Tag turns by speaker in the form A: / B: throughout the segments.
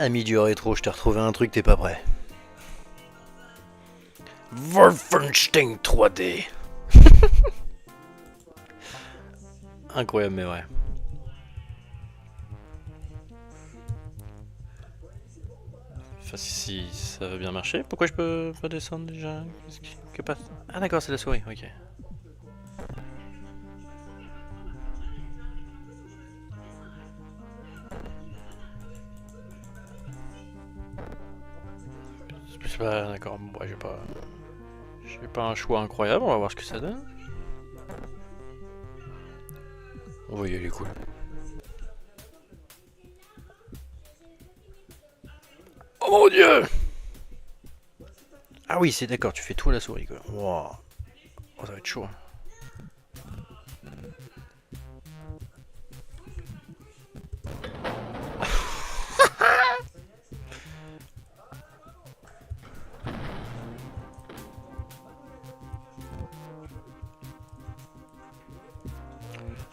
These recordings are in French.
A: Ami du rétro, je t'ai retrouvé un truc, t'es pas prêt. Wolfenstein 3D. Incroyable mais vrai. Enfin si ça va bien marcher, pourquoi je peux pas descendre déjà? Qu'est-ce que passe? Ah d'accord, c'est la souris, ok. C'est pas d'accord, bon, j'ai pas un choix incroyable, on va voir ce que ça donne. On va y aller cool. Oh mon dieu! Ah oui, c'est d'accord, tu fais tout à la souris quoi. Wow. Oh, ça va être chaud.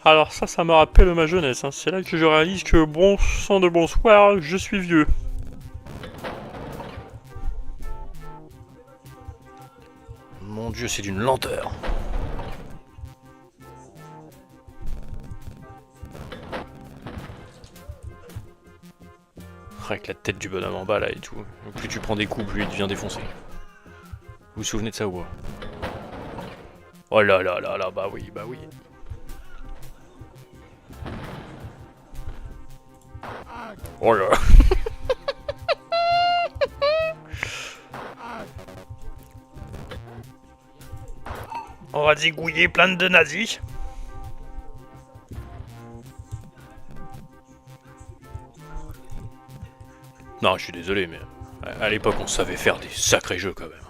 A: Alors ça me rappelle ma jeunesse, hein. C'est là que je réalise que bon sang de bonsoir, je suis vieux. Mon dieu, c'est d'une lenteur. Avec la tête du bonhomme en bas là et tout. Plus tu prends des coups, plus il devient défoncé. Vous vous souvenez de ça ou pas? Oh là là là là, bah oui, bah oui. Oh là. On va zigouiller plein de nazis. Non, je suis désolé, mais à l'époque, on savait faire des sacrés jeux quand même.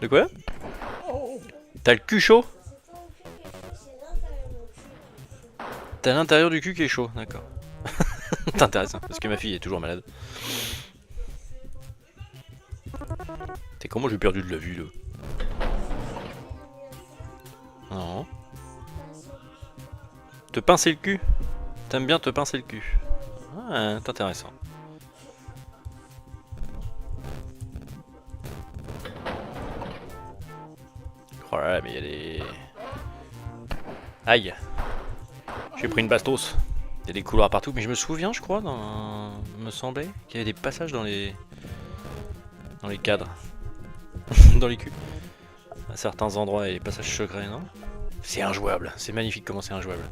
A: De quoi? T'as le cul chaud? T'as l'intérieur du cul qui est chaud, d'accord. C'est intéressant, parce que ma fille est toujours malade. T'es comment j'ai perdu de la vue là? Non. Te pincer le cul? T'aimes bien te pincer le cul? Ah, c'est intéressant. Oh là là, mais il y a des... Aïe. J'ai pris une bastos. Il y a des couloirs partout, mais je me souviens, je crois, me semblait qu'il y avait des passages dans les cadres. Dans les culs. À certains endroits, et les passages secrets, non? C'est injouable, c'est magnifique comment c'est injouable.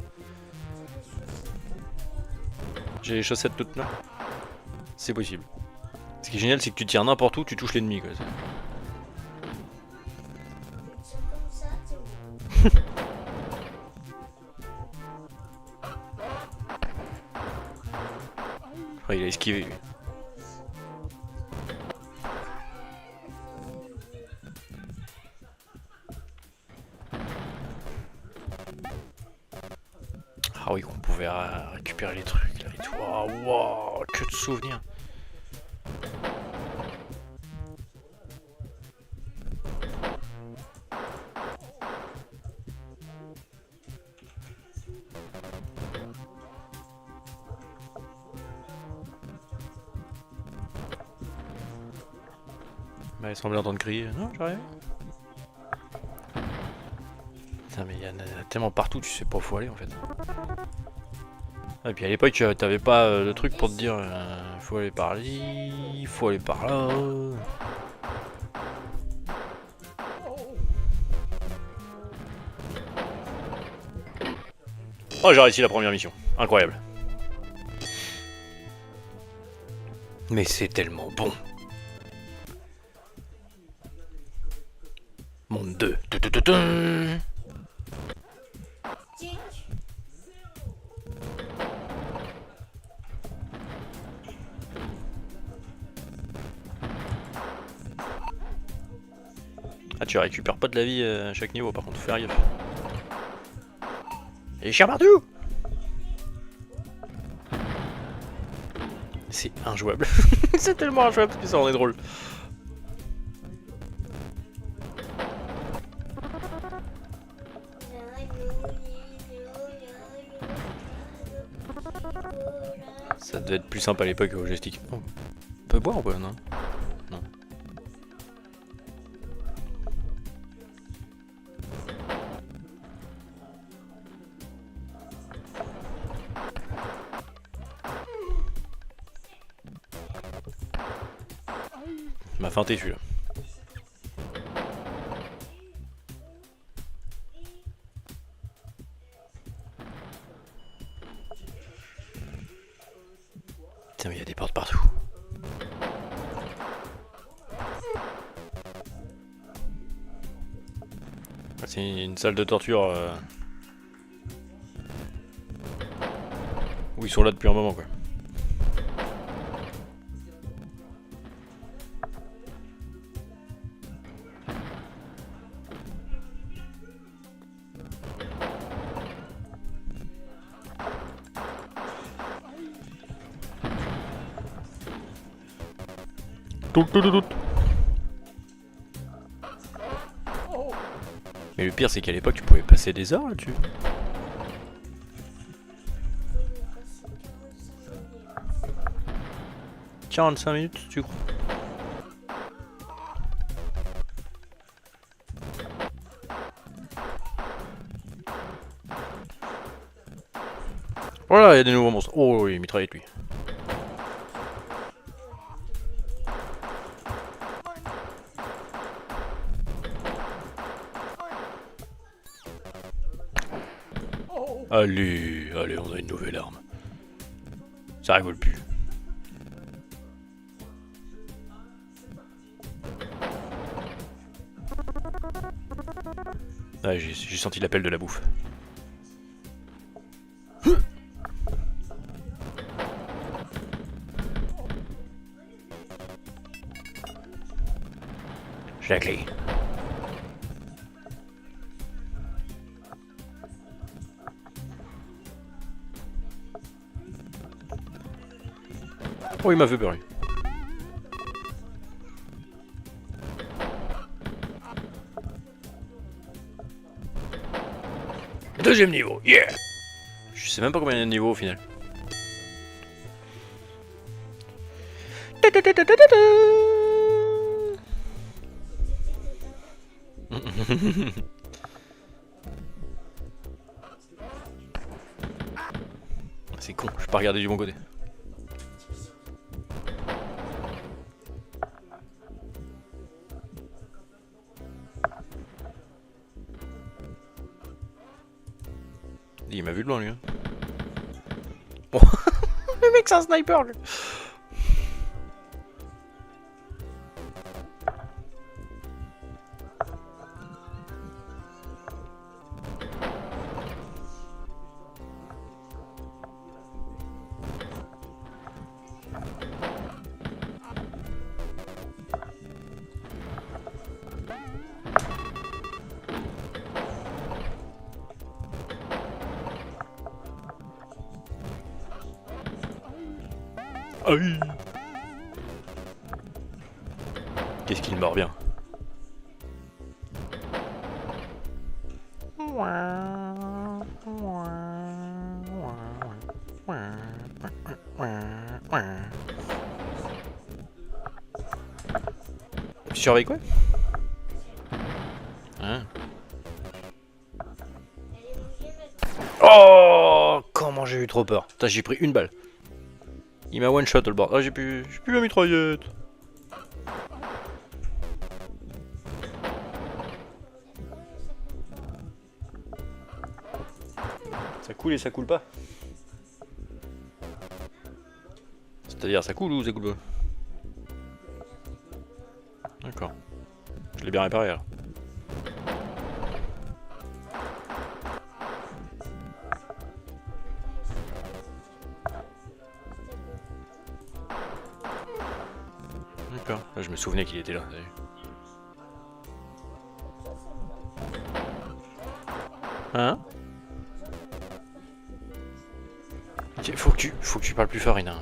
A: J'ai les chaussettes toutes neuves. C'est possible. Ce qui est génial, c'est que tu tires n'importe où, tu touches l'ennemi, quoi. Oh, il a esquivé, lui. Ah oui, qu'on pouvait récupérer les trucs, là, et tout. Oh, wow, que de souvenirs. Bah, il semblait entendre crier. Non, j'arrive. Putain, mais il y en a tellement partout, tu sais pas où faut aller en fait. Et puis à l'époque, t'avais pas de truc pour te dire faut aller par là, faut aller par là. Oh, j'ai réussi la première mission. Incroyable. Mais c'est tellement bon. Monde 2. Ah, tu récupères pas de la vie à chaque niveau, par contre, faut faire gaffe. Et chiens partout! C'est injouable. C'est tellement injouable que ça en est drôle. Ça devait être plus simple à l'époque au joystick. Oh. On peut boire ou pas? Non. Non. Il m'a feinté celui-là. Putain mais il y a des portes partout. C'est une salle de torture où ils sont là depuis un moment quoi. Tout. Mais le pire c'est qu'à l'époque tu pouvais passer des heures là-dessus. « 45 minutes tu crois? Voilà, il y a des nouveaux monstres. Oh oui, mitraillette lui. Allez, on a une nouvelle arme. Ça rigole plus. Ah, j'ai senti l'appel de la bouffe. J'ai la clé. Oh, il m'a fait peur lui. Deuxième niveau, yeah! Je sais même pas combien il y a de niveaux au final. C'est con, je peux pas regarder du bon côté. Il m'a vu de loin lui. Hein. Oh. Le mec c'est un sniper lui. Aïe. Qu'est-ce qu'il mord bien. Tu surveilles quoi? Hein? Oh, comment j'ai eu trop peur. Putain, j'ai pris une balle. Il m'a one shot le bord. Ah, j'ai plus la mitraillette. Ça coule et ça coule pas. C'est-à-dire ça coule ou ça coule pas? D'accord. Je l'ai bien réparé alors. D'accord. Là, je me souvenais qu'il était là. Hein? Faut que tu parles plus fort, Ina.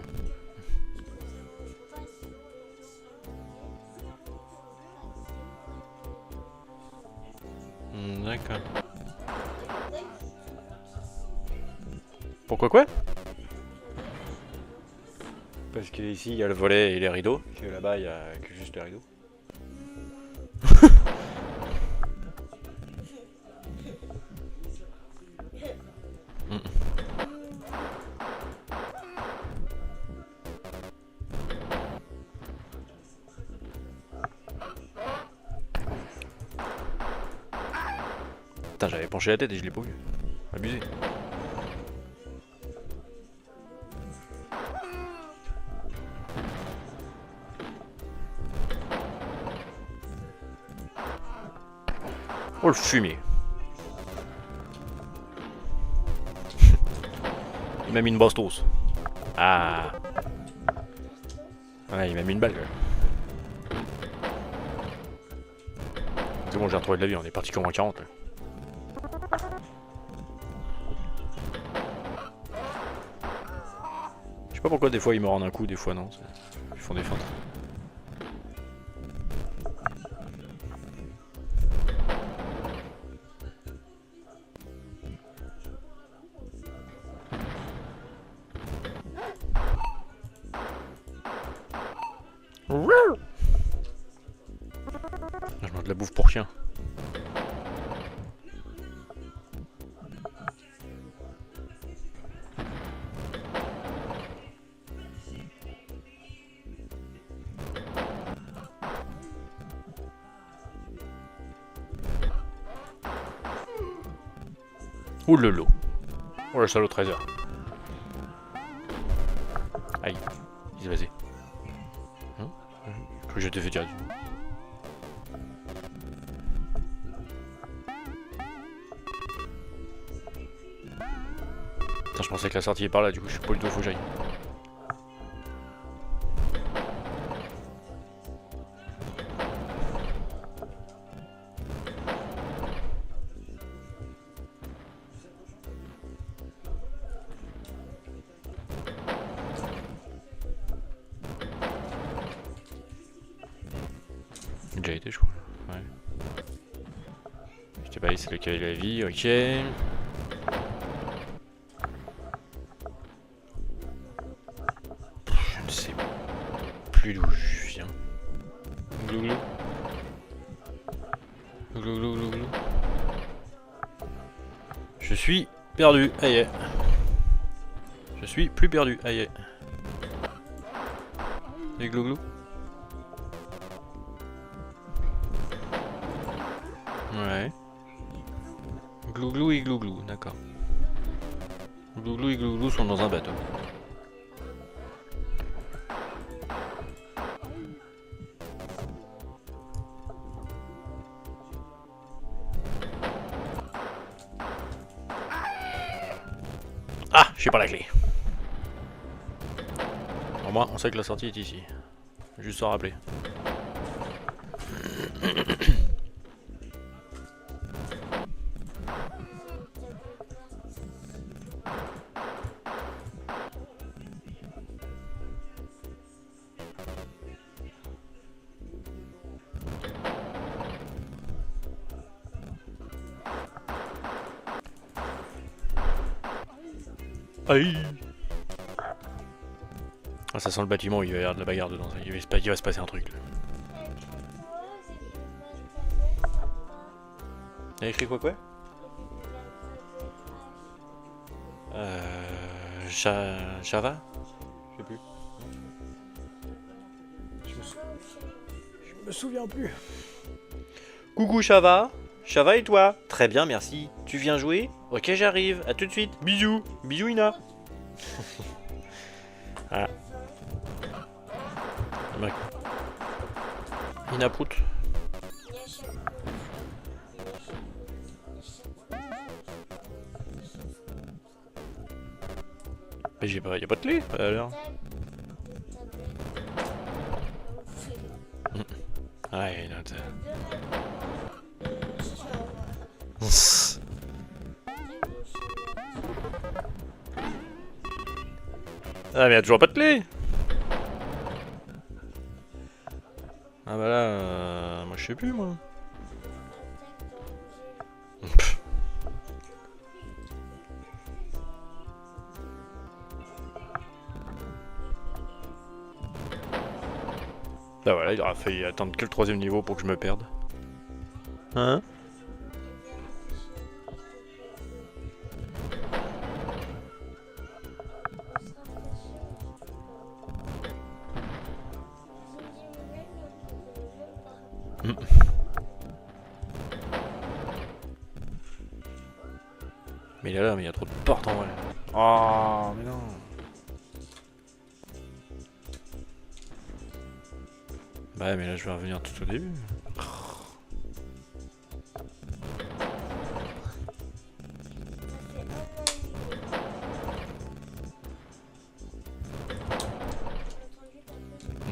A: D'accord. Pourquoi quoi? Parce que ici il y a le volet et les rideaux, que là-bas il y a que juste les rideaux. Putain, j'avais penché la tête et je l'ai pas vu. Abusé. Oh le fumier. Il m'a mis une bastos. Ah. Ouais, il m'a mis une balle. C'est bon, j'ai retrouvé de la vie, on est parti comme en 40 là. Je sais pas pourquoi des fois ils me rendent un coup, des fois non. Ils font des feintes. Je mange de la bouffe pour chien. Ouh le lot. Oh le salaud trésor. Aïe. Vas-y. Hein? Que je te fais dire. Putain, je pensais que la sortie est par là, du coup je suis pas le tout, faut que j'aille. J'ai déjà été, je crois. Ouais. Je sais pas, c'est le cas de la vie, ok. Je ne sais plus d'où je viens. Glouglou. Glouglou, glouglou. Je suis perdu, aïe. Je suis plus perdu, aïe. Et glouglou. Ouais. Glouglou et glouglou, d'accord. Glouglou et glouglou sont dans un bateau. Ah, j'ai pas la clé. Au moins, on sait que la sortie est ici. Juste s'en rappeler. Aïe. Ah, ça sent le bâtiment, il va y avoir de la bagarre dedans. Il va se passer un truc. Il y a écrit quoi Java? Je sais plus. Je me souviens plus. Coucou Chava. Chava et toi? Très bien, merci. Tu viens jouer? Ok, j'arrive. À tout de suite. Bisous. Bisous Ina. Ah. Ina Prout. Mais y a pas de clé alors. Ouais, non, ah mais y'a toujours pas de clé. Ah bah là, moi je sais plus moi. Bah voilà, il aura fallu attendre que le 3ème niveau pour que je me perde. Hein? Mais il est là, mais il y a trop de portes en vrai. Oh, mais non. Bah mais là je vais revenir tout au début.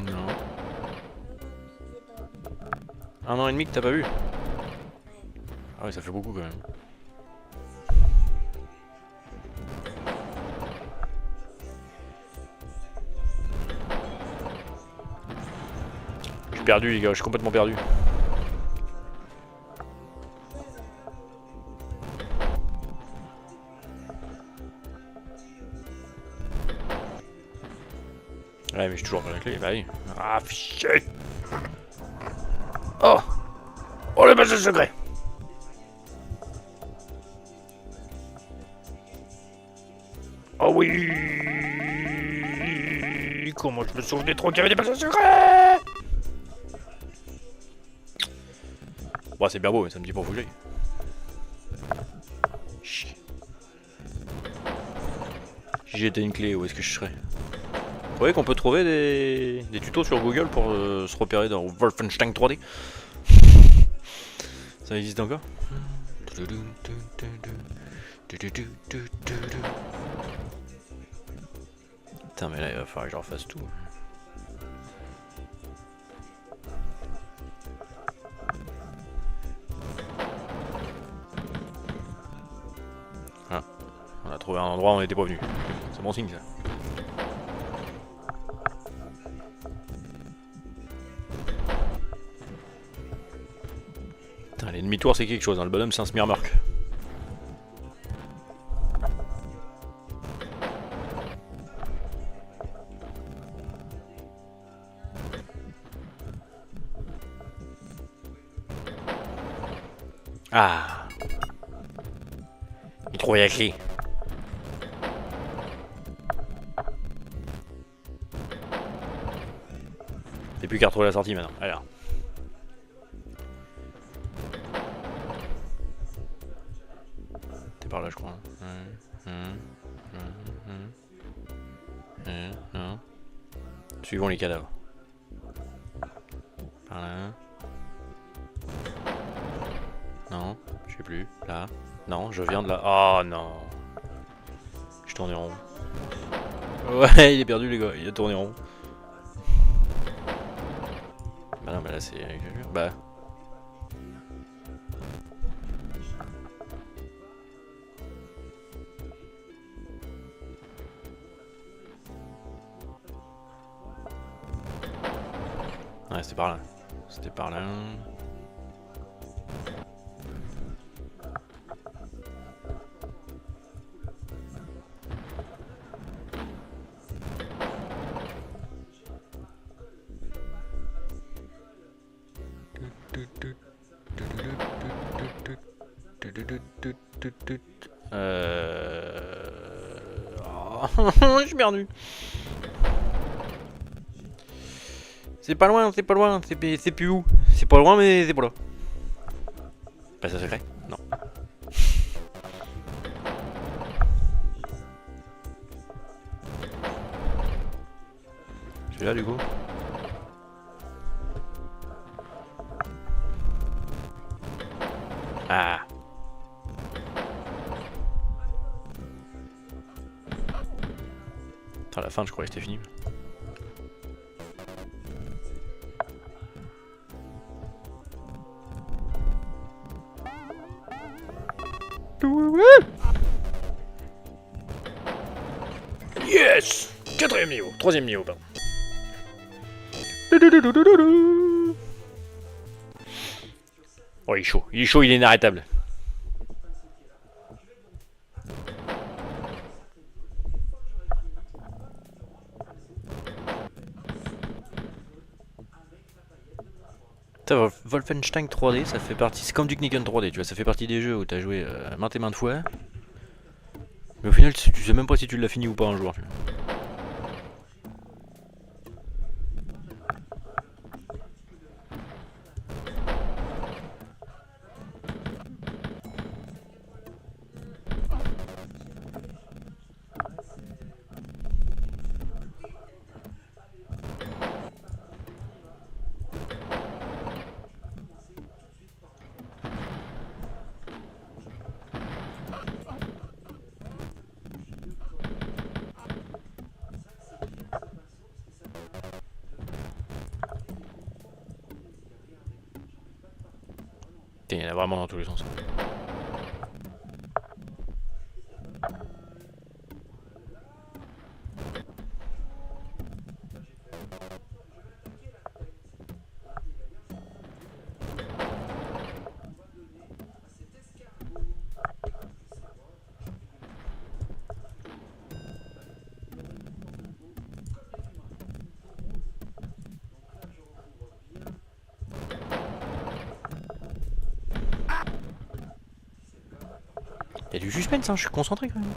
A: Non. 1 an et demi que t'as pas vu? Ah ouais, ça fait beaucoup quand même. Je suis perdu les gars, je suis complètement perdu. Ouais mais j'ai toujours pas la clé, bah oui. Ah fichier. Oh. Oh le passage secret. Oh oui. Comment je me souvenais trop qu'il y avait des passages secrets. Bon c'est bien beau mais ça me dit pas où faut que j'aille. Chier. Si j'étais une clé, où est-ce que je serais? Vous voyez qu'on peut trouver des tutos sur Google pour se repérer dans Wolfenstein 3D. Ça existe encore? Putain mais là il va falloir que je refasse tout. Ah, on a trouvé un endroit où on n'était pas venu. C'est bon signe ça. Les demi-tours c'est quelque chose, hein. Le bonhomme c'est un smirmark. Ah. Il trouve la clé. C'est plus qu'à retrouver la sortie maintenant. Alors. Par là je crois. Non. Suivons les cadavres. Par là. Non, je sais plus. Là. Non, je viens de là. Oh non. Je tourne en rond. Ouais, il est perdu les gars, il a tourné en rond. Bah non, mais là c'est... Bah... Ouais, c'était par là. C'était par là. Oh, je suis perdu. C'est pas loin, c'est pas loin, c'est plus où? C'est pas loin mais c'est pas là. Passage secret? Non. Celui-là du coup? Ah. Attends, à la fin je croyais que c'était fini. Yes! 4ème niveau, 3ème niveau, pardon. Oh, il est chaud, il est inarrêtable. Putain, Wolfenstein 3D, ça fait partie. C'est comme du Knicken 3D, tu vois, ça fait partie des jeux où t'as joué maintes et maintes fois. Mais au final, tu sais même pas si tu l'as fini ou pas un jour. Il y en a vraiment dans tous les sens. Il y a du suspense, hein, je suis concentré quand même.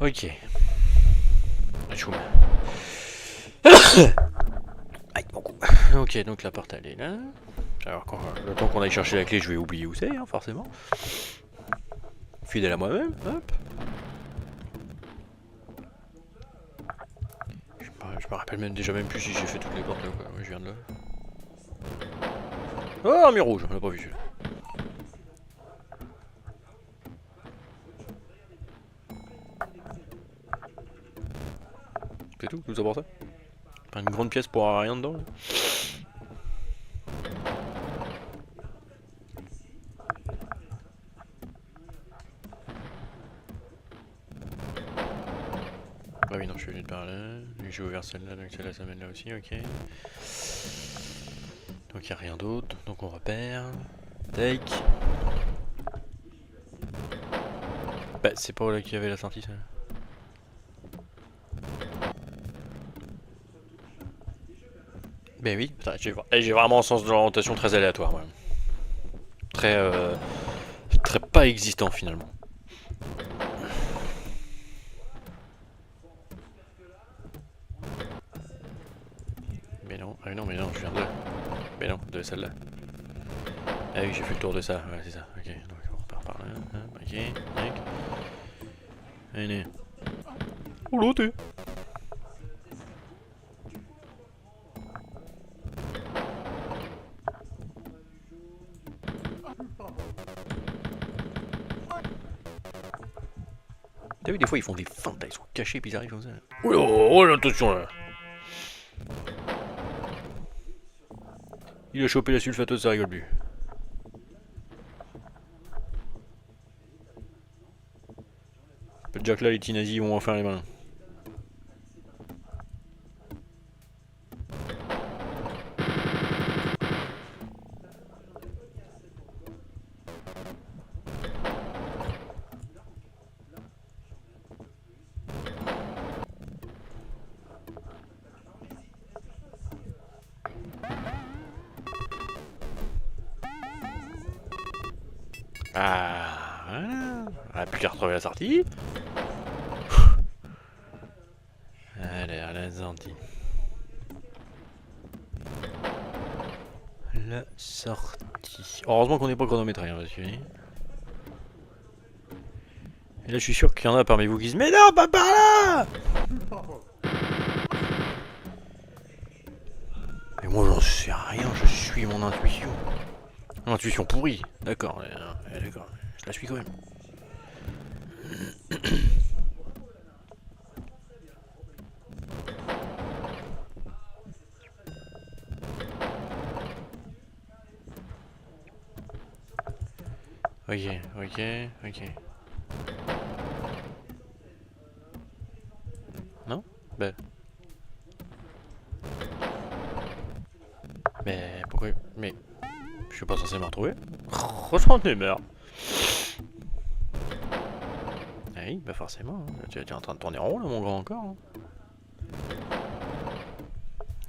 A: Ok. Choum. Aïe, mon cou. Ok, donc la porte elle est là. Alors, le temps qu'on aille chercher la clé, je vais oublier où c'est, hein, forcément. Fidèle à moi-même, hop. Je me rappelle même déjà même plus si j'ai fait toutes les portes là quoi. Ouais, je viens de là. Oh, un mur rouge, on l'a pas vu celui-là. C'est tout ça pour ça. Pas une grande pièce pour avoir rien dedans là. Ah oui non, je suis venu de par là. J'ai ouvert celle-là, donc celle-là ça mène là aussi, ok. Donc il a rien d'autre, donc on repère. Take. Bah c'est pas là qu'il y avait la sortie ça. Ben oui, j'ai vraiment un sens de l'orientation très aléatoire. Ouais. Très pas existant finalement. Mais non, je viens de là. Mais non, de celle-là. Ah oui, j'ai fait le tour de ça, ouais, c'est ça. Ok, donc on repart par là. Ok, tac. Allez. Oh là, t'es. T'as vu, des fois ils font des feintes, là, ils sont cachés puis ils arrivent comme ça. Oh là, attention là. Il a chopé la sulfateuse, ça rigole plus. Peut dire que là, les petits nazis vont en faire les malins. Ah, voilà. On a plus qu'à retrouver la sortie. Allez, à la sortie. La sortie. Heureusement qu'on n'est pas chronométré, hein, parce que... Et là, je suis sûr qu'il y en a parmi vous qui disent mais non, pas par là. Mais moi, j'en sais rien, je suis mon intuition. Mon intuition pourrie, d'accord, d'accord, je la suis quand même. Ok, ok, ok. Non? Ben... Mais pourquoi... Mais... Je suis pas censé me retrouver? Oh, j'en ai marre. Ah oui, bah forcément. Hein. Tu es en train de tourner en rond là, mon grand, encore. Hein.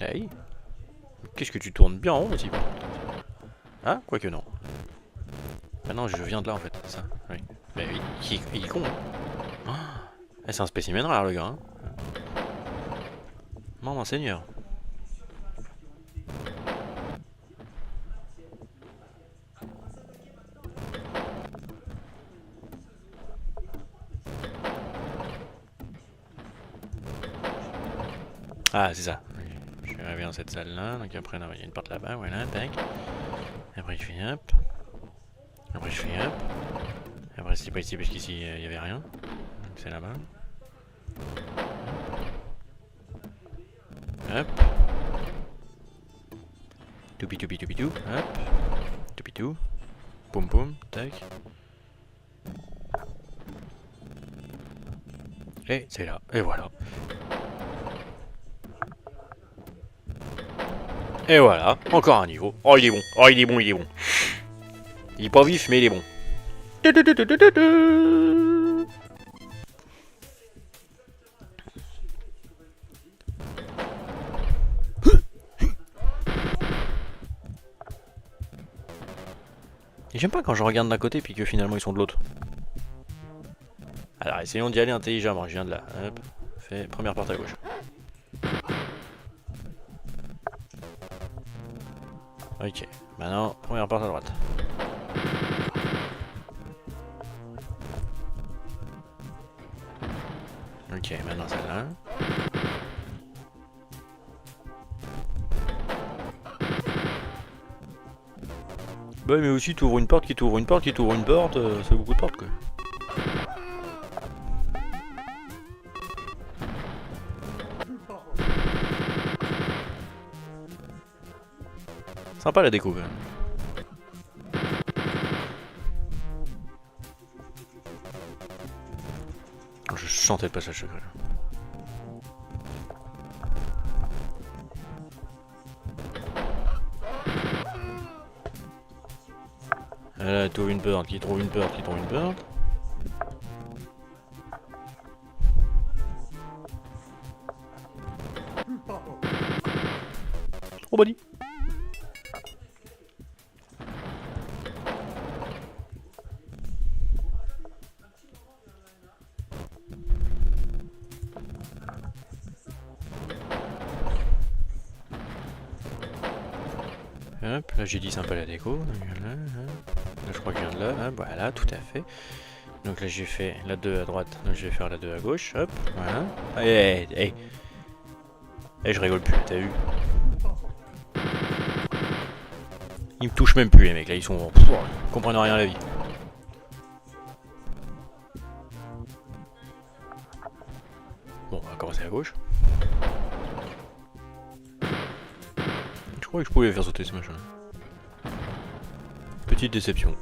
A: Ah oui. Qu'est-ce que tu tournes bien en rond aussi. Ah, quoique non. Ah non, je viens de là en fait, c'est ça. Oui. Mais oui, il est con. Hein. Oh, c'est un spécimen rare le gars. Hein. Maman seigneur. Ah, c'est ça. Je suis arrivé dans cette salle là, donc après il y a une porte là-bas, voilà, tac. Après je fais hop. Après je fais hop. Après c'est pas ici parce qu'ici il y avait rien. Donc c'est là-bas. Hop. Toupi toupi toupi tou. Hop. Toupi tou. Poum poum. Tac. Et c'est là. Et voilà. Et voilà. Encore un niveau. Oh il est bon. Oh il est bon, il est bon. Il est pas vif mais il est bon. Et j'aime pas quand je regarde d'un côté puis que finalement ils sont de l'autre. Alors essayons d'y aller intelligemment, je viens de là. Hop. Fait première porte à gauche. Ok, maintenant première porte à droite. Ok, maintenant celle-là. Bah mais aussi t'ouvres une porte qui t'ouvre une porte qui t'ouvre une porte, c'est beaucoup de portes quoi. Sympa la déco quand même. Je chantais le passage secret. Là, t'ouvres une porte, qui trouve une porte, qui trouve une porte. Oh body. Hop, là j'ai dit sympa la déco. Là, je crois que je viens de là. Hop, voilà, tout à fait. Donc là j'ai fait la 2 à droite, donc je vais faire la 2 à gauche. Hop, voilà. Et je rigole plus, t'as vu? Ils me touchent même plus les mecs, là ils sont... ils comprennent rien à la vie. Bon, on va commencer à gauche. Je croyais que je pouvais faire sauter ce machin. Petite déception.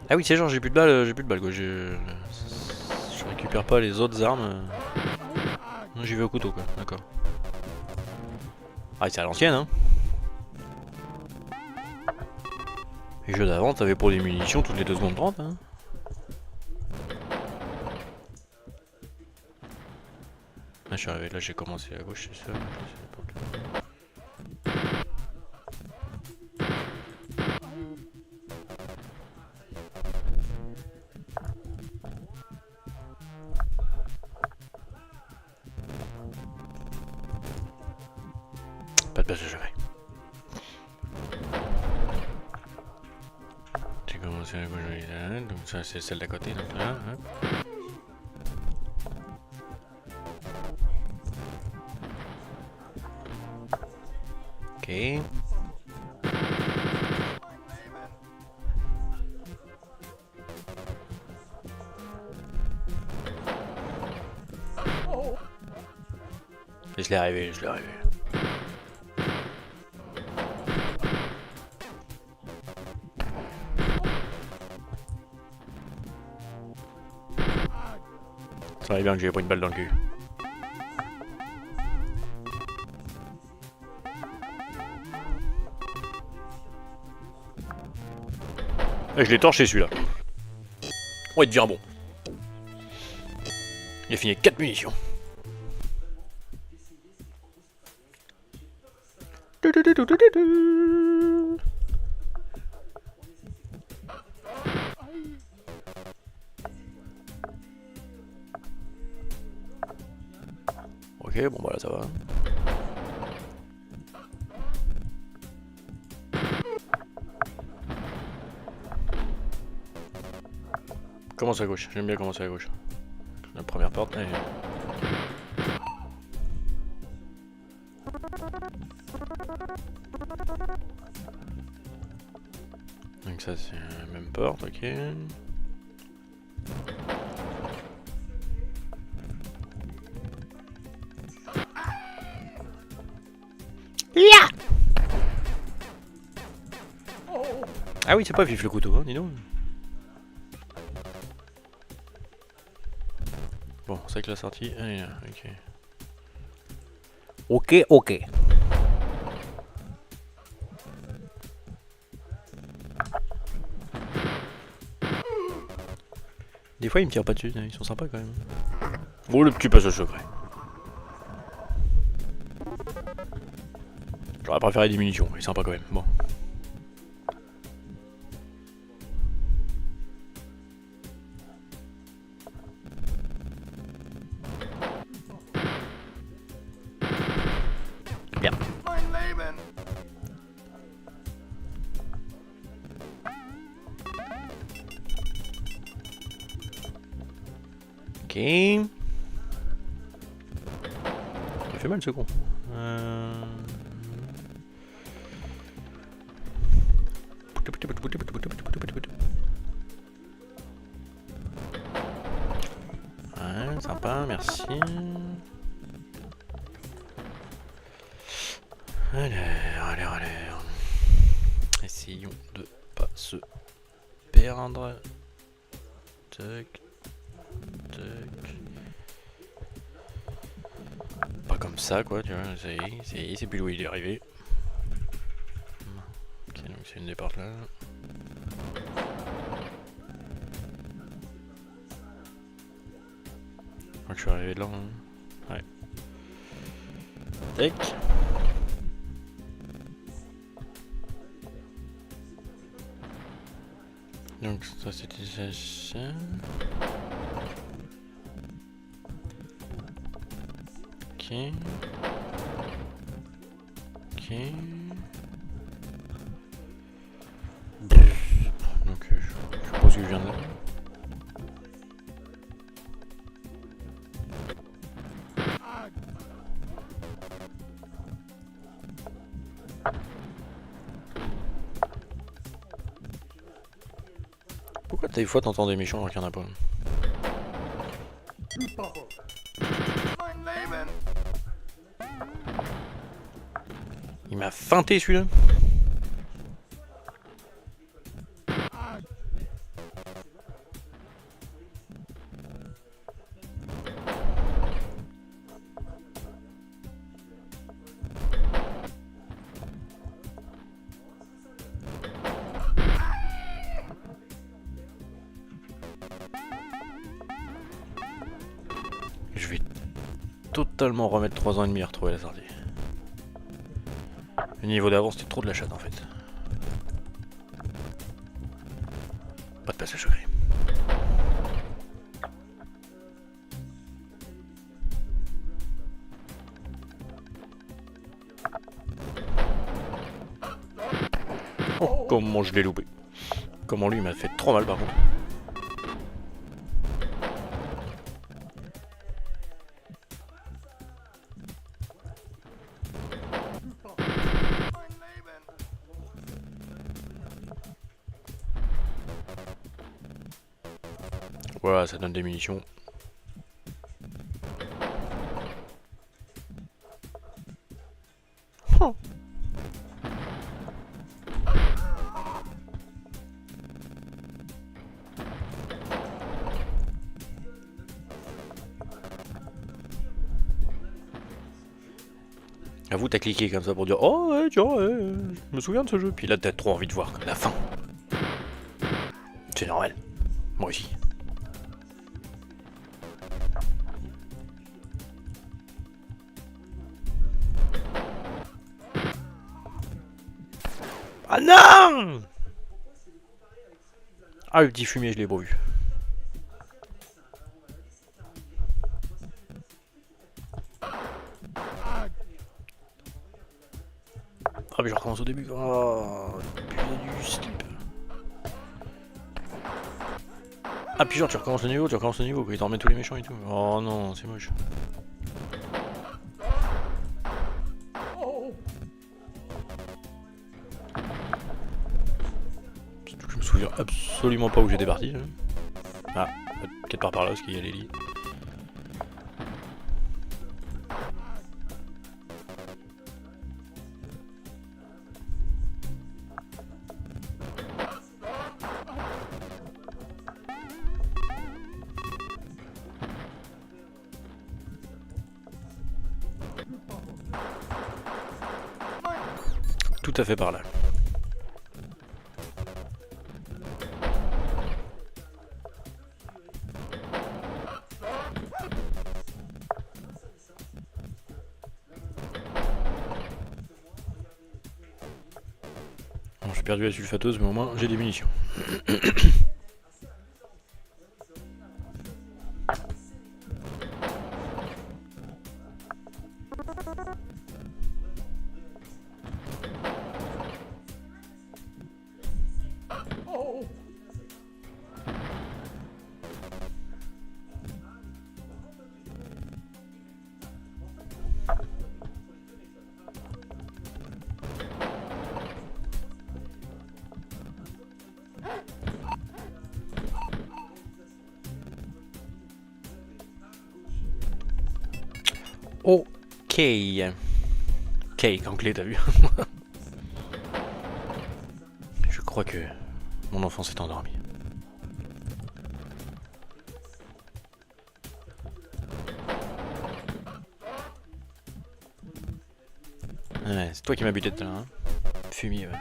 A: Ah oui, c'est genre j'ai plus de balles quoi. Je récupère pas les autres armes. Non, j'y vais au couteau quoi, d'accord. Ah, c'est à l'ancienne hein. Les jeux d'avant, t'avais pour les munitions toutes les 2 secondes 30 hein. Là, je suis arrivé, là j'ai commencé à gauche, c'est ça. Pas de passage secret. J'ai commencé à gauche, là, donc ça c'est celle d'à côté, donc là, hop. Ok. Je l'ai rêvé, je l'ai rêvé. Ça va bien que j'ai pris une balle dans le cul. Et je l'ai torché celui-là. Oh, il devient bon. Il a fini avec 4 munitions. Ok, bon bah là ça va. Commence à gauche, j'aime bien commencer à gauche. La première porte, elle... Donc ça c'est la même porte, ok. Yeah. Ah oui, c'est pas vif le couteau, hein, dis donc. Bon, c'est que la sortie, elle est là, ok. Ok, ok. Des fois, ils me tirent pas dessus, ils sont sympas quand même. Bon, le petit passage secret. J'aurais préféré des munitions, il est sympa quand même. Bon. Bien. Ok. Il fait mal ce con. Ouais, sympa, merci. Alors. Essayons de pas se perdre. Tac. Pas comme ça quoi, tu vois, c'est plus où il est arrivé. Ok, donc c'est une des portes là. Je crois que je suis arrivé de là. Hein. Ouais. Tac. Donc ça c'était ça. Ok. Donc je suppose que je viens de là. Pourquoi des fois t'entends des méchants alors qu'il y en a pas? Il m'a feinté celui-là. Je vais totalement remettre 3 ans et demi à retrouver la sortie. Le niveau d'avant c'était trop de la chatte en fait. Pas de passage secret. Oh, comment je l'ai loupé. Comment lui m'a fait trop mal par contre. Voilà, ça donne des munitions. Avoue, t'as cliqué comme ça pour dire oh ouais, tiens, ouais, je me souviens de ce jeu. Puis là, t'as trop envie de voir la fin. C'est normal. Moi aussi. Ah non! Ah, le petit fumier, je l'ai pas vu. Ah, mais je recommence au début. Oh, du slip. Ah, puis genre, tu recommences le niveau, quand il t'en remet tous les méchants et tout. Oh non, c'est moche. Surtout que je me souviens absolument pas où j'étais parti. Là. Ah, peut-être par là, parce qu'il y a les lits. Tout à fait par là. Bon, j'ai perdu la sulfateuse, mais au moins j'ai des munitions. Ok. Cake anglais, t'as vu? Je crois que mon enfant s'est endormi. Ouais, c'est toi qui m'as buté tout à l'heure, hein? Fumier, ouais.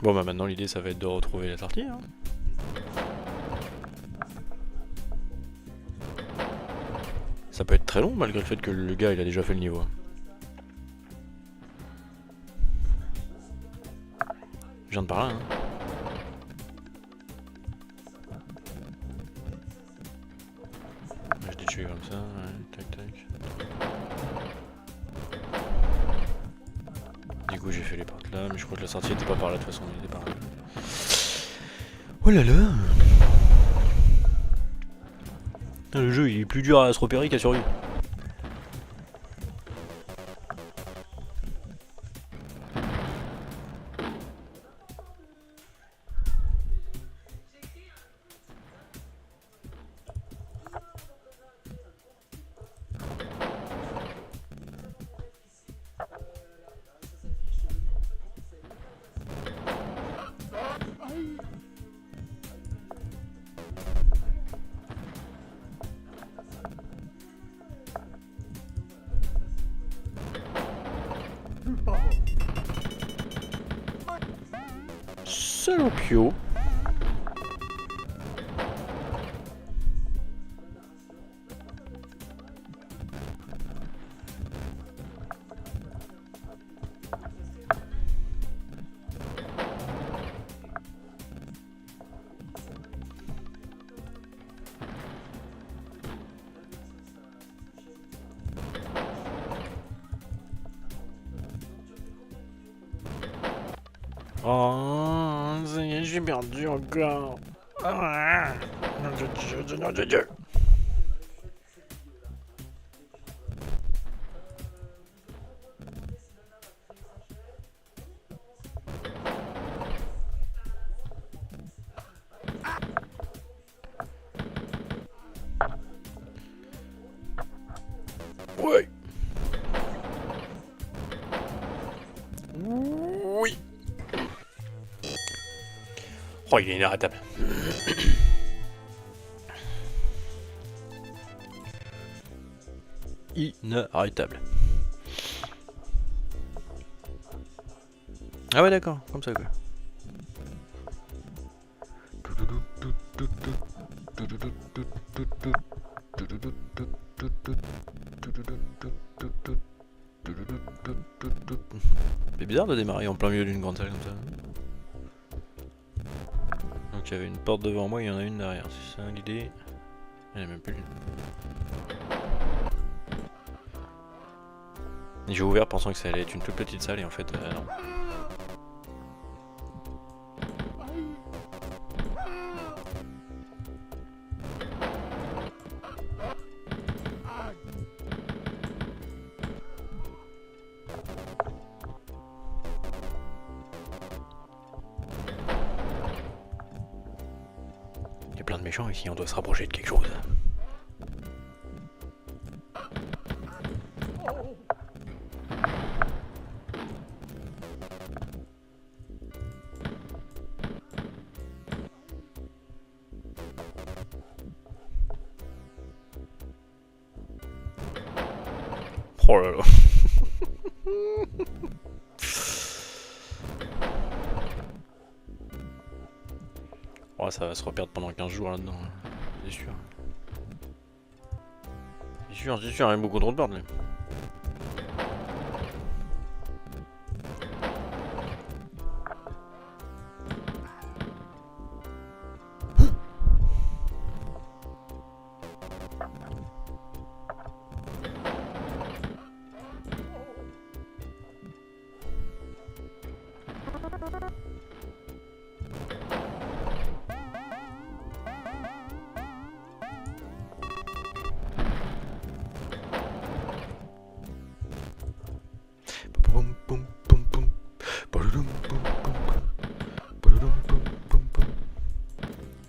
A: Bon bah maintenant l'idée ça va être de retrouver la sortie, hein. Ça peut être très long malgré le fait que le gars il a déjà fait le niveau. Je viens de par là, hein. Je détruis comme ça, ouais, tac tac. Du coup j'ai fait les portes là, mais je crois que la sortie était pas par là de toute façon, il était par là. Oh là là! Le jeu il est plus dur à se repérer qu'à survivre. Salopio. Oh, ça y est, j'ai perdu encore. Ah, non de Dieu, non de Dieu. Ouais. Oh, il est inarrêtable. Inarrêtable. Ah ouais d'accord, comme ça quoi. C'est bizarre de démarrer en plein milieu d'une grande salle comme ça. Donc il y avait une porte devant moi, il y en a une derrière, c'est ça l'idée. Il n'y en a même plus. J'ai ouvert pensant que ça allait être une toute petite salle et en fait non. Il y a plein de méchants ici, on doit se rapprocher de quelque chose. Oh là là. Oh, ça va se reperdre pendant 15 jours là-dedans, c'est sûr. C'est sûr, il y a beaucoup trop de bordel.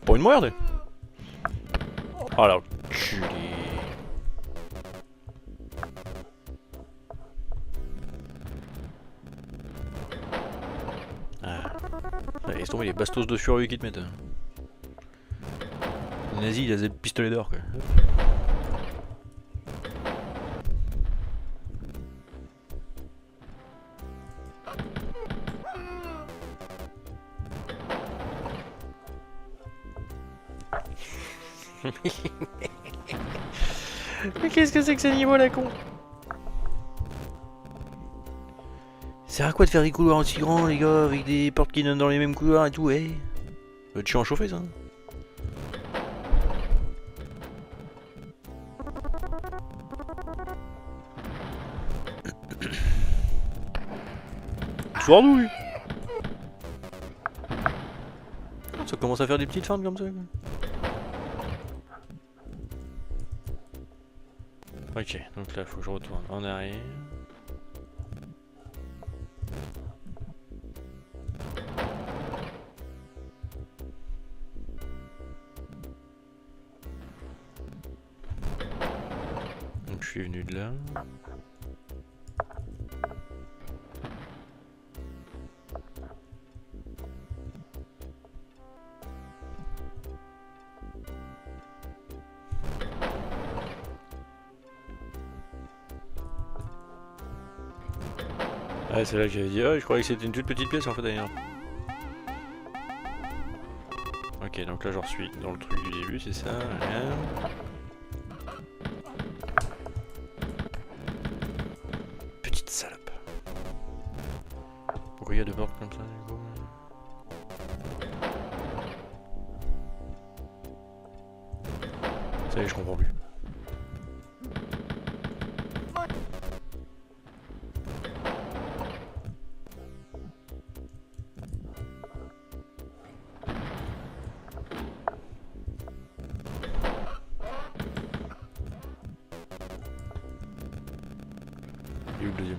A: Pour une merde. Oh la culé. Ah. Laisse tomber les bastos de survie qui te mettent. Les nazis, ils avaient le pistolet d'or quoi. Mais qu'est-ce que c'est que ce niveau là con? C'est à quoi de faire des couloirs aussi grands les gars avec des portes qui donnent dans les mêmes couloirs et tout, eh? Tu es en chauffé ça? Soir-nous. Ça commence à faire des petites feintes comme ça. Ok, donc là faut que je retourne en arrière. Donc je suis venu de là. Ah c'est là que j'avais dit, ah je croyais que c'était une toute petite pièce en fait d'ailleurs. Ok donc là j'en suis dans le truc du début, c'est ça. Petite salope. Pourquoi il y a deux portes comme ça du coup? Ça y est je comprends plus. Et où le deuxième?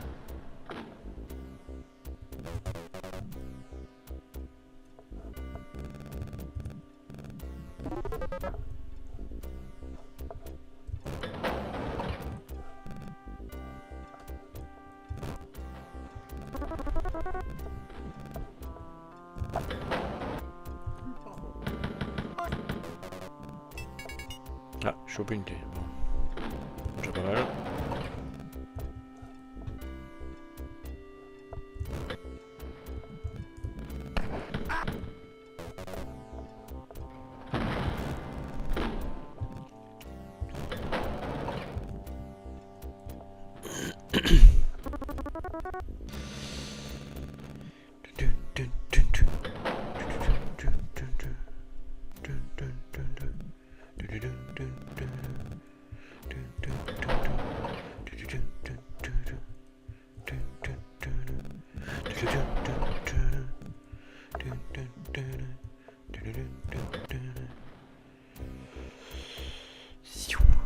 A: Ah, je chope une clé. Bon. Déjà pas mal.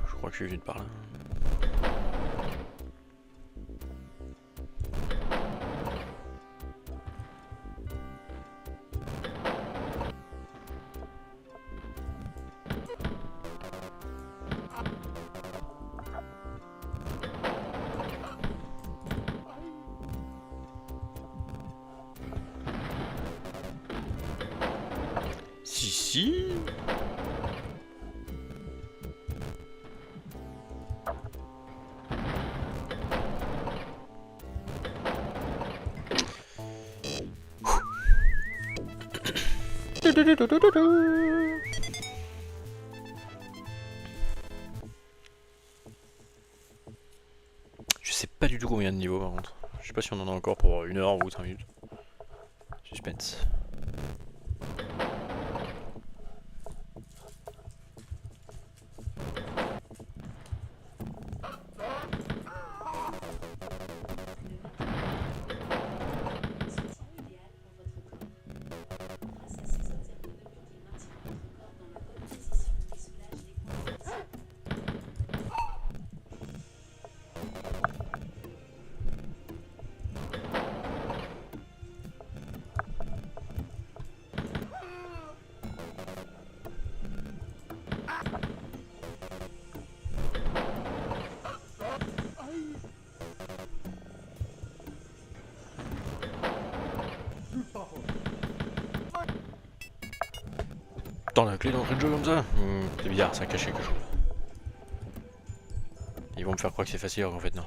A: Je crois que je suis venu par là. Si. Je sais pas du tout combien de niveaux par contre. Je sais pas si on en a encore pour 1 heure ou 5 minutes. Suspense. Dans la clé d'entrée de jeu comme ça c'est bizarre, ça cache quelque chose. Ils vont me faire croire que c'est facile alors qu'en fait non.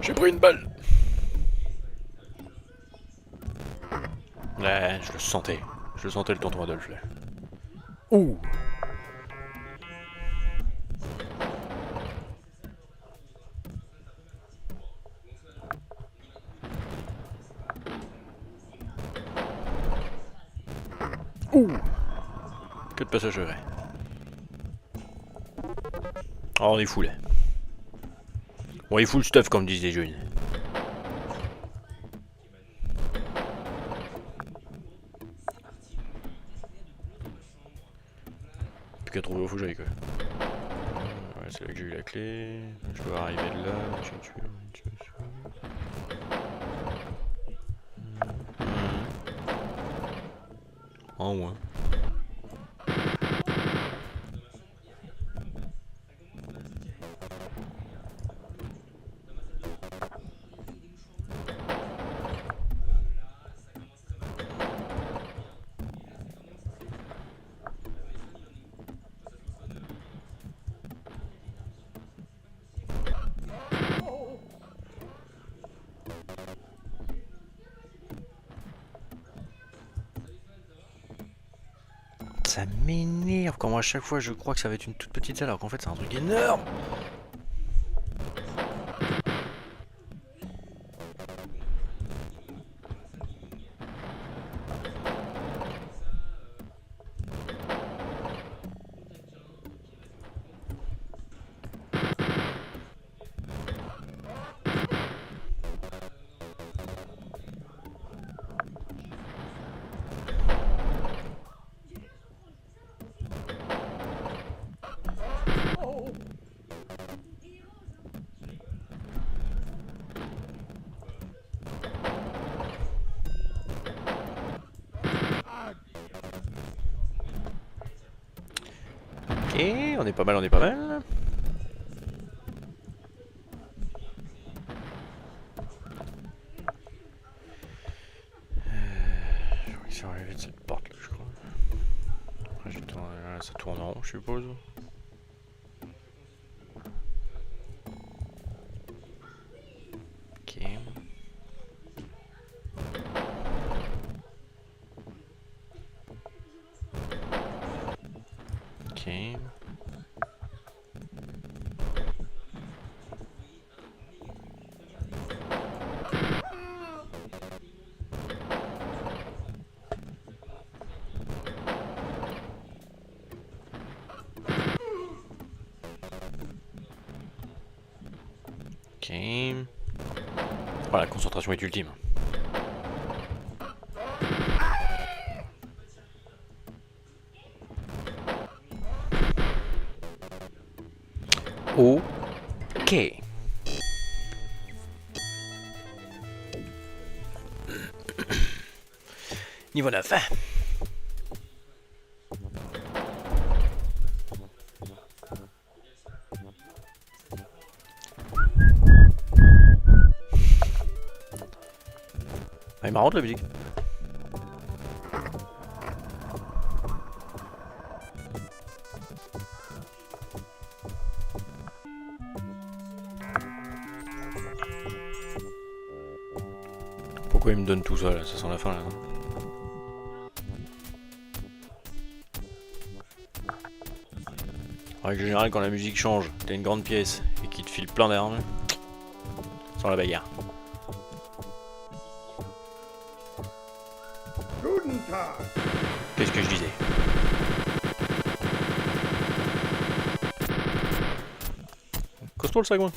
A: J'ai pris une balle. Ouais, je le sentais. Je le sentais le tonton Adolphe là. Ouh. Ouh. Que de passage vrai. Oh, on est fou là. On est full stuff comme disent les jeunes. Plus qu'à trouver au fougeaille quoi. Ouais, c'est là que j'ai eu la clé. Je dois arriver de là. En moins. Ça m'énerve quand moi à chaque fois je crois que ça va être une toute petite salle alors qu'en fait c'est un truc énorme. Ok, on est pas mal, on est pas mal. arriver de cette porte là, je crois. Après, ça tourne en rond, je suppose. Ok. Ok. Ok. Voilà, la concentration est ultime. Ok. Niveau 9. Elle est marrante la musique. Pourquoi il me donne tout ça là? Ça sent la fin là, non? En règle générale, quand la musique change, t'as une grande pièce et qu'il te file plein d'armes, sans la bagarre. Qu'est-ce que je disais? Cause-toi le sagouin.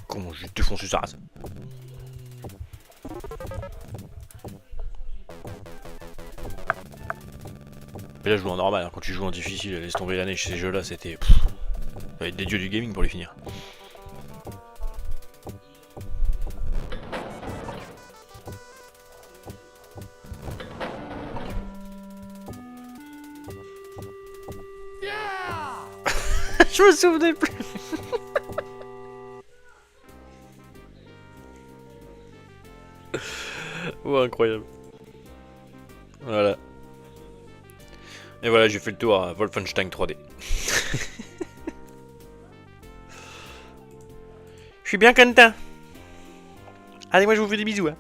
A: Comment j'ai défoncé ça? Mais là je joue en normal, hein. Quand tu joues en difficile, laisse tomber la neige, ces jeux là c'était... Ça va être des dieux du gaming pour les finir. Je me souvenais plus. Oh, incroyable. Voilà. Et voilà, j'ai fait le tour à Wolfenstein 3D. Je suis bien content. Allez, moi je vous fais des bisous. Hein.